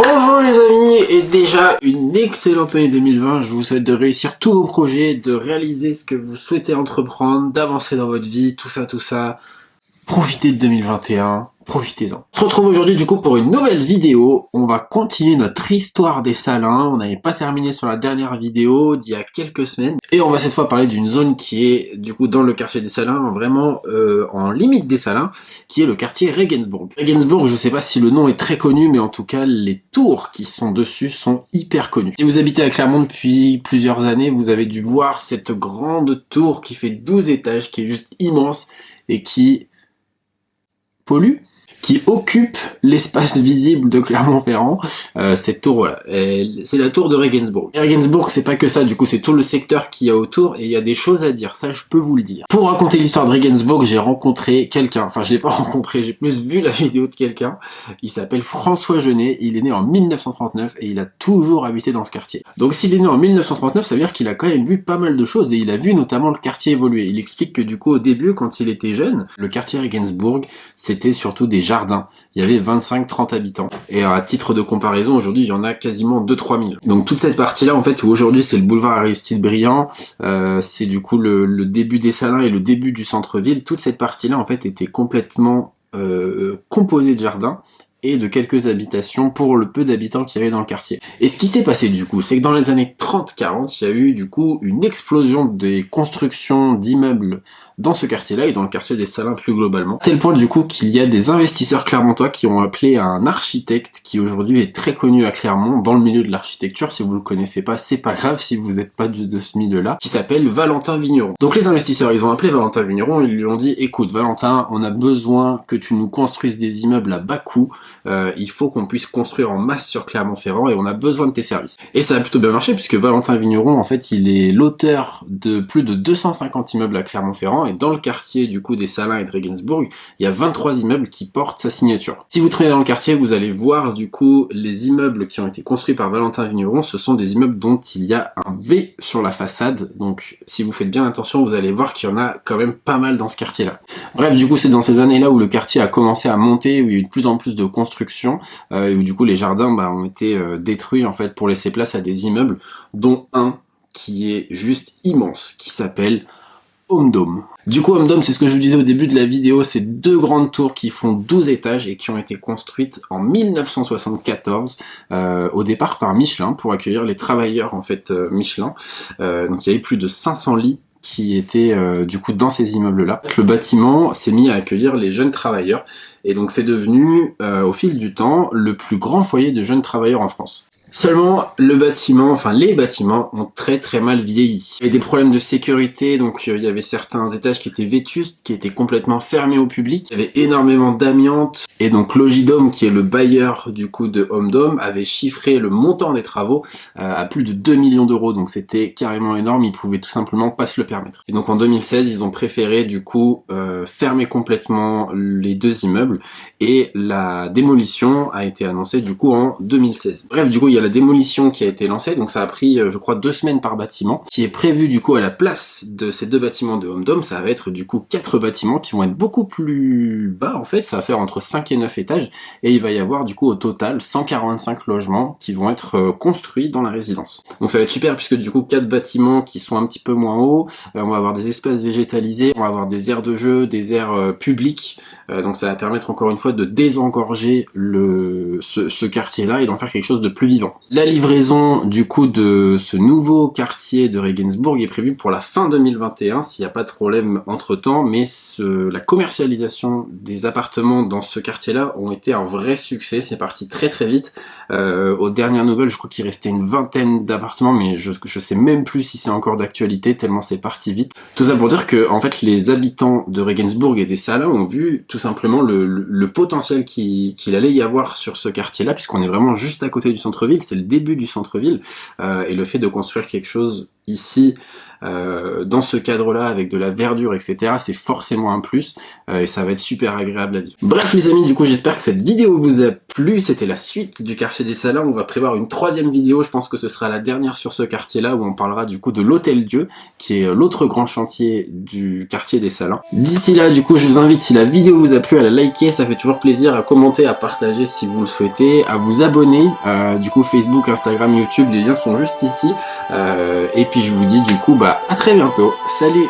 Bonjour les amis, et déjà une excellente année 2020, je vous souhaite de réussir tous vos projets, de réaliser ce que vous souhaitez entreprendre, d'avancer dans votre vie, tout ça. Profitez de 2021, profitez-en. On se retrouve aujourd'hui du coup pour une nouvelle vidéo. On va continuer notre histoire des Salins. On n'avait pas terminé sur la dernière vidéo d'il y a quelques semaines. Et on va cette fois parler d'une zone qui est du coup dans le quartier des Salins, vraiment en limite des Salins, qui est le quartier Regensburg. Regensburg, je sais pas si le nom est très connu, mais en tout cas les tours qui sont dessus sont hyper connues. Si vous habitez à Clermont depuis plusieurs années, vous avez dû voir cette grande tour qui fait 12 étages, qui est juste immense et qui qui occupe l'espace visible de Clermont-Ferrand, cette tour, voilà. C'est la tour de Regensburg. Et Regensburg, c'est pas que ça, du coup, c'est tout le secteur qu'il y a autour, et il y a des choses à dire, ça je peux vous le dire. Pour raconter l'histoire de Regensburg, j'ai rencontré quelqu'un, enfin je l'ai pas rencontré, j'ai plus vu la vidéo de quelqu'un, il s'appelle François Genet, il est né en 1939, et il a toujours habité dans ce quartier. Donc s'il est né en 1939, ça veut dire qu'il a quand même vu pas mal de choses, et il a vu notamment le quartier évoluer. Il explique que du coup, au début, quand il était jeune, le quartier Regensburg, c'était surtout des jardins. Il y avait 25-30 habitants. Et à titre de comparaison, aujourd'hui, il y en a quasiment 2-3 000. Donc toute cette partie-là, en fait, où aujourd'hui c'est le boulevard Aristide Briand, c'est du coup le début des Salins et le début du centre-ville, toute cette partie-là, en fait, était complètement composée de jardins et de quelques habitations pour le peu d'habitants qu'il y avait dans le quartier. Et ce qui s'est passé du coup, c'est que dans les années 30-40, il y a eu du coup une explosion des constructions d'immeubles dans ce quartier-là et dans le quartier des Salins plus globalement. À tel point du coup qu'il y a des investisseurs clermontois qui ont appelé un architecte qui aujourd'hui est très connu à Clermont dans le milieu de l'architecture. Si vous le connaissez pas, c'est pas grave si vous n'êtes pas de ce milieu-là, qui s'appelle Valentin Vigneron. Donc les investisseurs, ils ont appelé Valentin Vigneron, ils lui ont dit: écoute Valentin, on a besoin que tu nous construises des immeubles à bas coût, il faut qu'on puisse construire en masse sur Clermont-Ferrand et on a besoin de tes services. Et ça a plutôt bien marché puisque Valentin Vigneron, en fait, il est l'auteur de plus de 250 immeubles à Clermont-Ferrand. Et dans le quartier du coup des Salins et de Regensburg, il y a 23 immeubles qui portent sa signature. Si vous traînez dans le quartier, vous allez voir du coup les immeubles qui ont été construits par Valentin Vigneron. Ce sont des immeubles dont il y a un V sur la façade. Donc si vous faites bien attention, vous allez voir qu'il y en a quand même pas mal dans ce quartier-là. Bref, du coup c'est dans ces années-là où le quartier a commencé à monter, où il y a eu de plus en plus de construction, et où du coup les jardins ont été détruits en fait pour laisser place à des immeubles, dont un qui est juste immense, qui s'appelle Homedome. Du coup, Homedome, c'est ce que je vous disais au début de la vidéo, c'est deux grandes tours qui font 12 étages et qui ont été construites en 1974, au départ par Michelin, pour accueillir les travailleurs en fait Michelin. Donc il y avait plus de 500 lits qui étaient du coup dans ces immeubles-là. Le bâtiment s'est mis à accueillir les jeunes travailleurs, et donc c'est devenu, au fil du temps, le plus grand foyer de jeunes travailleurs en France. Seulement, le bâtiment, enfin les bâtiments ont très mal vieilli. Il y avait des problèmes de sécurité, donc il y avait certains étages qui étaient vétustes, qui étaient complètement fermés au public. Il y avait énormément d'amiante, et donc Logidome, qui est le bailleur du coup de Homedome, avait chiffré le montant des travaux à plus de 2 millions d'euros, donc c'était carrément énorme, ils pouvaient tout simplement pas se le permettre. Et donc en 2016, ils ont préféré du coup fermer complètement les deux immeubles, et la démolition a été annoncée du coup en 2016. Bref, du coup il y a la démolition qui a été lancée, donc ça a pris je crois 2 semaines par bâtiment, qui est prévu du coup à la place de ces deux bâtiments de Homedome. Ça va être du coup 4 bâtiments qui vont être beaucoup plus bas en fait, ça va faire entre 5 et 9 étages, et il va y avoir du coup au total 145 logements qui vont être construits dans la résidence. Donc ça va être super puisque du coup 4 bâtiments qui sont un petit peu moins hauts, on va avoir des espaces végétalisés, on va avoir des aires de jeu, des aires publiques, donc ça va permettre encore une fois de désengorger ce quartier-là et d'en faire quelque chose de plus vivant. La livraison du coup de ce nouveau quartier de Regensburg est prévue pour la fin 2021 s'il n'y a pas de problème entre temps, mais la commercialisation des appartements dans ce quartier-là ont été un vrai succès, c'est parti très vite. Aux dernières nouvelles, je crois qu'il restait une vingtaine d'appartements, mais je sais même plus si c'est encore d'actualité tellement c'est parti vite. Tout ça pour dire que en fait les habitants de Regensburg et des Salins ont vu tout simplement le potentiel qu'il allait y avoir sur ce quartier-là, puisqu'on est vraiment juste à côté du centre-ville, c'est le début du centre-ville, et le fait de construire quelque chose ici, dans ce cadre-là, avec de la verdure, etc., c'est forcément un plus, et ça va être super agréable à vivre. Bref les amis, du coup j'espère que cette vidéo vous a plu, c'était la suite du quartier des Salins. On va prévoir une 3e vidéo, je pense que ce sera la dernière sur ce quartier-là, où on parlera du coup de l'Hôtel-Dieu, qui est l'autre grand chantier du quartier des Salins. D'ici là, du coup, je vous invite, si la vidéo vous a plu, à la liker, ça fait toujours plaisir, à commenter, à partager si vous le souhaitez, à vous abonner, du coup Facebook, Instagram, YouTube, les liens sont juste ici, et puis je vous dis du coup, à très bientôt, salut.